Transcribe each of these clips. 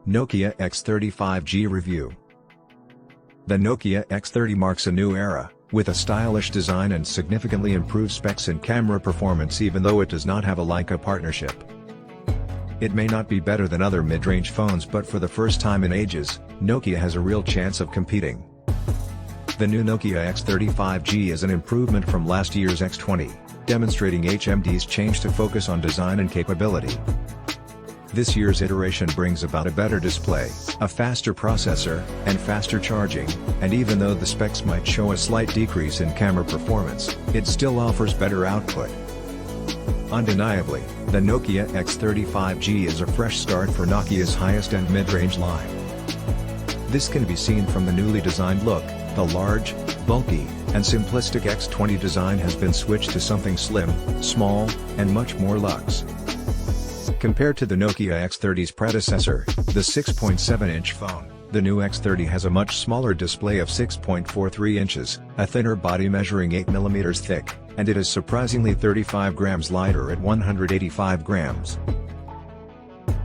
Nokia X30 5G Review. The Nokia X30 marks a new era, with a stylish design and significantly improved specs and camera performance even though it does not have a Leica partnership. It may not be better than other mid-range phones, but for the first time in ages, Nokia has a real chance of competing. The new Nokia X30 5G is an improvement from last year's X20, demonstrating HMD's change to focus on design and capability. This year's iteration brings about a better display, a faster processor, and faster charging, and even though the specs might show a slight decrease in camera performance, it still offers better output. Undeniably, the Nokia X30 5G is a fresh start for Nokia's highest-end mid-range line. This can be seen from the newly designed look. The large, bulky, and simplistic X20 design has been switched to something slim, small, and much more luxe. Compared to the Nokia X30's predecessor, the 6.7-inch phone, the new X30 has a much smaller display of 6.43 inches, a thinner body measuring 8 mm thick, and it is surprisingly 35 grams lighter at 185 grams.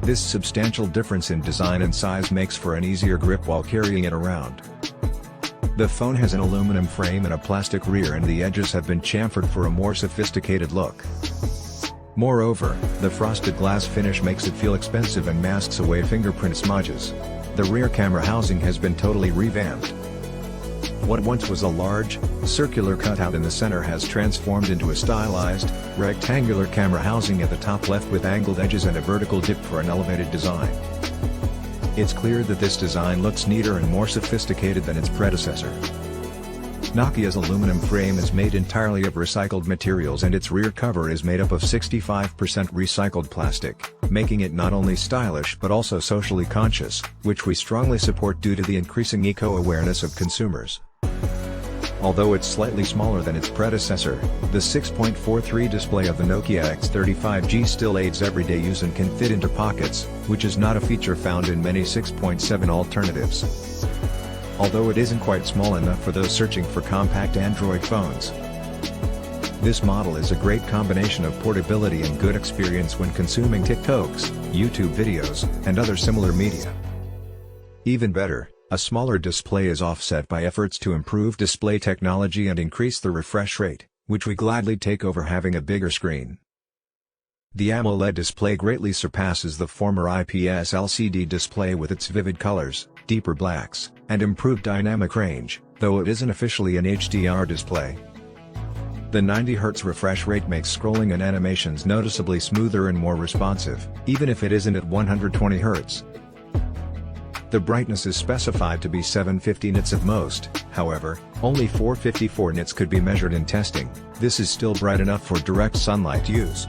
This substantial difference in design and size makes for an easier grip while carrying it around. The phone has an aluminum frame and a plastic rear, and the edges have been chamfered for a more sophisticated look. Moreover, the frosted glass finish makes it feel expensive and masks away fingerprint smudges. The rear camera housing has been totally revamped. What once was a large, circular cutout in the center has transformed into a stylized, rectangular camera housing at the top left with angled edges and a vertical dip for an elevated design. It's clear that this design looks neater and more sophisticated than its predecessor. Nokia's aluminum frame is made entirely of recycled materials, and its rear cover is made up of 65% recycled plastic, making it not only stylish but also socially conscious, which we strongly support due to the increasing eco-awareness of consumers. Although it's slightly smaller than its predecessor, the 6.43 display of the Nokia X30 5G still aids everyday use and can fit into pockets, which is not a feature found in many 6.7 alternatives. Although it isn't quite small enough for those searching for compact Android phones. This model is a great combination of portability and good experience when consuming TikToks, YouTube videos, and other similar media. Even better, a smaller display is offset by efforts to improve display technology and increase the refresh rate, which we gladly take over having a bigger screen. The AMOLED display greatly surpasses the former IPS LCD display with its vivid colors, deeper blacks, and improved dynamic range, though it isn't officially an HDR display. The 90 Hz refresh rate makes scrolling and animations noticeably smoother and more responsive, even if it isn't at 120 Hz. The brightness is specified to be 750 nits at most, however, only 454 nits could be measured in testing. This is still bright enough for direct sunlight use.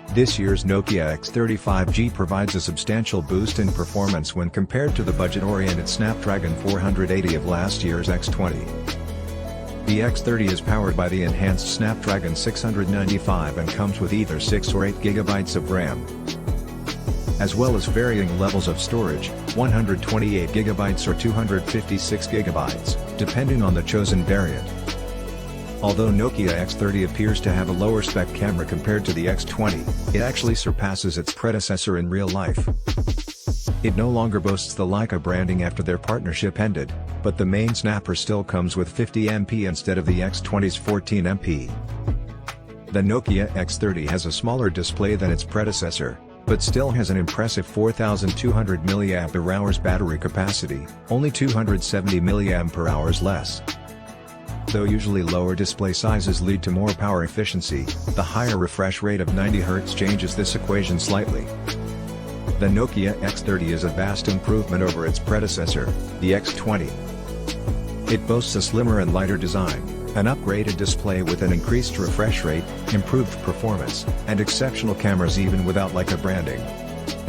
This year's Nokia X30 5G provides a substantial boost in performance when compared to the budget-oriented Snapdragon 480 of last year's X20. The X30 is powered by the enhanced Snapdragon 695 and comes with either 6 or 8 GB of RAM, as well as varying levels of storage, 128 GB or 256 GB, depending on the chosen variant. Although Nokia X30 appears to have a lower spec camera compared to the X20, it actually surpasses its predecessor in real life. It no longer boasts the Leica branding after their partnership ended, but the main snapper still comes with 50 MP instead of the X20's 14 MP. The Nokia X30 has a smaller display than its predecessor, but still has an impressive 4,200 mAh battery capacity, only 270 mAh less. Though usually lower display sizes lead to more power efficiency, the higher refresh rate of 90 Hz changes this equation slightly. The Nokia X30 is a vast improvement over its predecessor, the X20. It boasts a slimmer and lighter design, an upgraded display with an increased refresh rate, improved performance, and exceptional cameras even without Leica branding.